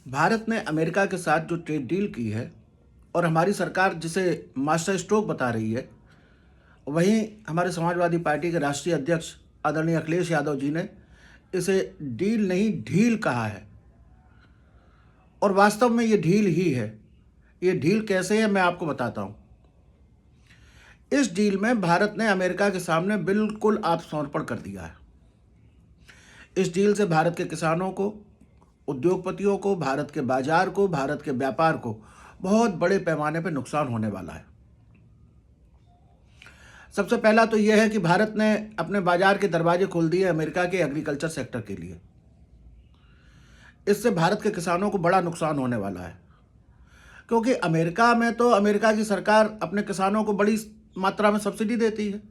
भारत ने अमेरिका के साथ जो ट्रेड डील की है और हमारी सरकार जिसे मास्टर स्ट्रोक बता रही है, वहीं हमारे समाजवादी पार्टी के राष्ट्रीय अध्यक्ष आदरणीय अखिलेश यादव जी ने इसे डील नहीं ढील कहा है। और वास्तव में ये ढील ही है। ये ढील कैसे है मैं आपको बताता हूँ। इस डील में भारत ने अमेरिका के सामने बिल्कुल आत्मसमर्पण कर दिया है। इस डील से भारत के किसानों को, उद्योगपतियों को, भारत के बाजार को, भारत के व्यापार को बहुत बड़े पैमाने पर नुकसान होने वाला है। सबसे पहला तो यह है कि भारत ने अपने बाजार के दरवाजे खोल दिए अमेरिका के एग्रीकल्चर सेक्टर के लिए। इससे भारत के किसानों को बड़ा नुकसान होने वाला है, क्योंकि अमेरिका में तो अमेरिका की सरकार अपने किसानों को बड़ी मात्रा में सब्सिडी देती है,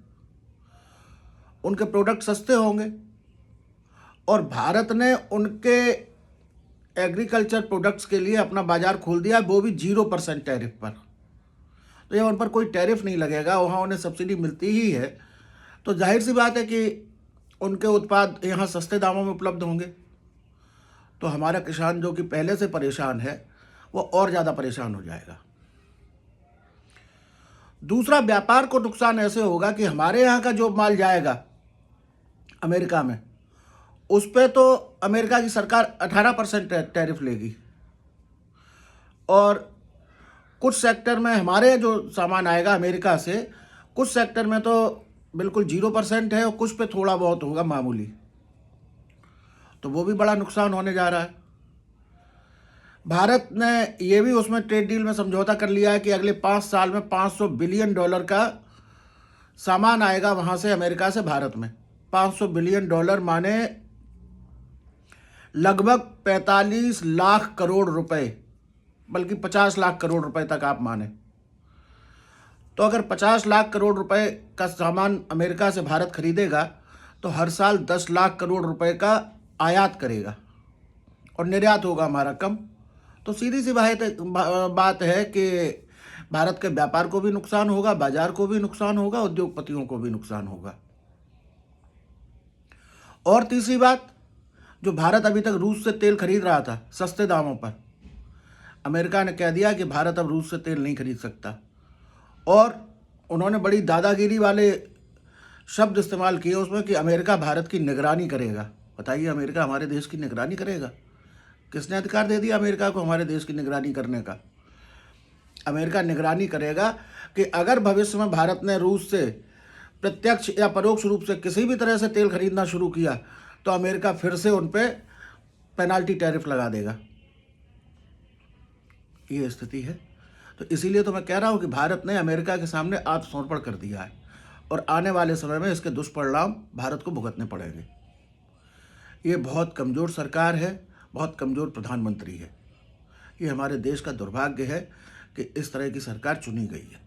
उनके प्रोडक्ट सस्ते होंगे, और भारत ने उनके एग्रीकल्चर प्रोडक्ट्स के लिए अपना बाजार खोल दिया, वो भी 0% टैरिफ पर। तो जब उन पर कोई टैरिफ नहीं लगेगा, वहाँ उन्हें सब्सिडी मिलती ही है, तो जाहिर सी बात है कि उनके उत्पाद यहाँ सस्ते दामों में उपलब्ध होंगे। तो हमारा किसान जो कि पहले से परेशान है, वो और ज़्यादा परेशान हो जाएगा। दूसरा, व्यापार को नुकसान ऐसे होगा कि हमारे यहाँ का जो माल जाएगा अमेरिका में, उस पर तो अमेरिका की सरकार 18% टैरिफ लेगी, और कुछ सेक्टर में हमारे जो सामान आएगा अमेरिका से, कुछ सेक्टर में तो बिल्कुल 0% है और कुछ पे थोड़ा बहुत होगा मामूली। तो वो भी बड़ा नुकसान होने जा रहा है। भारत ने ये भी उसमें ट्रेड डील में समझौता कर लिया है कि अगले 5 साल में $500 बिलियन का सामान आएगा वहाँ से, अमेरिका से भारत में। $500 बिलियन माने लगभग 45 लाख करोड़ रुपए, बल्कि 50 लाख करोड़ रुपए तक आप माने। तो अगर 50 लाख करोड़ रुपए का सामान अमेरिका से भारत खरीदेगा, तो हर साल 10 लाख करोड़ रुपए का आयात करेगा और निर्यात होगा हमारा कम। तो सीधी सी बात है कि भारत के व्यापार को भी नुकसान होगा, बाजार को भी नुकसान होगा, उद्योगपतियों को भी नुकसान होगा। और तीसरी बात, जो भारत अभी तक रूस से तेल खरीद रहा था सस्ते दामों पर, अमेरिका ने कह दिया कि भारत अब रूस से तेल नहीं खरीद सकता, और उन्होंने बड़ी दादागिरी वाले शब्द इस्तेमाल किए उसमें कि अमेरिका भारत की निगरानी करेगा। बताइए, अमेरिका हमारे देश की निगरानी करेगा? किसने अधिकार दे दिया अमेरिका को हमारे देश की निगरानी करने का? अमेरिका निगरानी करेगा कि अगर भविष्य में भारत ने रूस से प्रत्यक्ष या परोक्ष रूप से किसी भी तरह से तेल खरीदना शुरू किया, तो अमेरिका फिर से उन पर पेनाल्टी टैरिफ लगा देगा। ये स्थिति है। तो इसीलिए तो मैं कह रहा हूँ कि भारत ने अमेरिका के सामने आत्मसमर्पण कर दिया है, और आने वाले समय में इसके दुष्परिणाम भारत को भुगतने पड़ेंगे। ये बहुत कमज़ोर सरकार है, बहुत कमज़ोर प्रधानमंत्री है। ये हमारे देश का दुर्भाग्य है कि इस तरह की सरकार चुनी गई है।